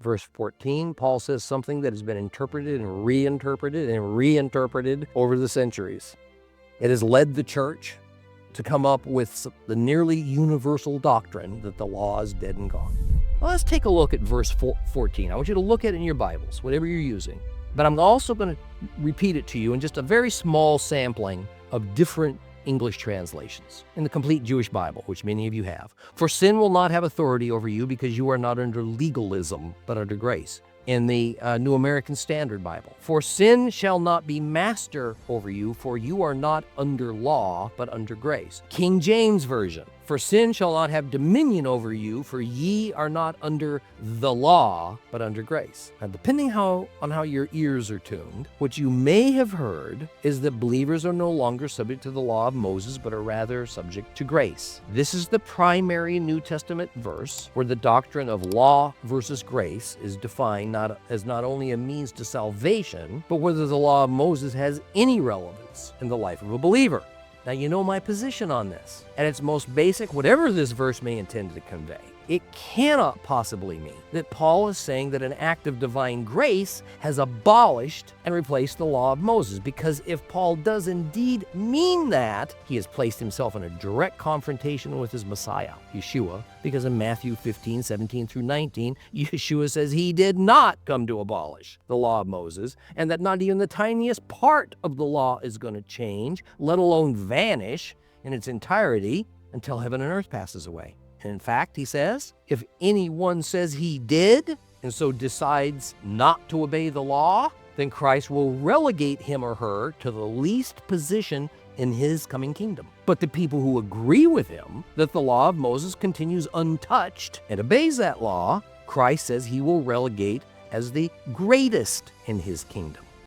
Verse 14, Paul says something that has been interpreted and reinterpreted over the centuries. It has led the church to come up with the nearly universal doctrine that the law is dead and gone. Well, let's take a look at verse 14. I want you to look at it in your Bibles, whatever you're using. But I'm also going to repeat it to you in just a very small sampling of different English translations in the complete Jewish Bible, which many of you have. For sin will not have authority over you because you are not under legalism, but under grace. In the New American Standard Bible, for sin shall not be master over you, for you are not under law, but under grace. King James Version, for sin shall not have dominion over you, for ye are not under the law, but under grace. Now, depending on how your ears are tuned, what you may have heard is that believers are no longer subject to the law of Moses, but are rather subject to grace. This is the primary New Testament verse where the doctrine of law versus grace is defined as not only a means to salvation, but whether the law of Moses has any relevance in the life of a believer. Now, you know my position on this. At its most basic, whatever this verse may intend to convey, it cannot possibly mean that Paul is saying that an act of divine grace has abolished and replaced the law of Moses, because if Paul does indeed mean that, he has placed himself in a direct confrontation with his Messiah, Yeshua, because in Matthew 15, 17 through 19, Yeshua says he did not come to abolish the law of Moses, and that not even the tiniest part of the law is going to change, let alone vanish in its entirety until heaven and earth passes away. And in fact, he says, if anyone says he did and so decides not to obey the law, then Christ will relegate him or her to the least position in his coming kingdom. But the people who agree with him that the law of Moses continues untouched and obeys that law, Christ says he will relegate as the greatest in his kingdom.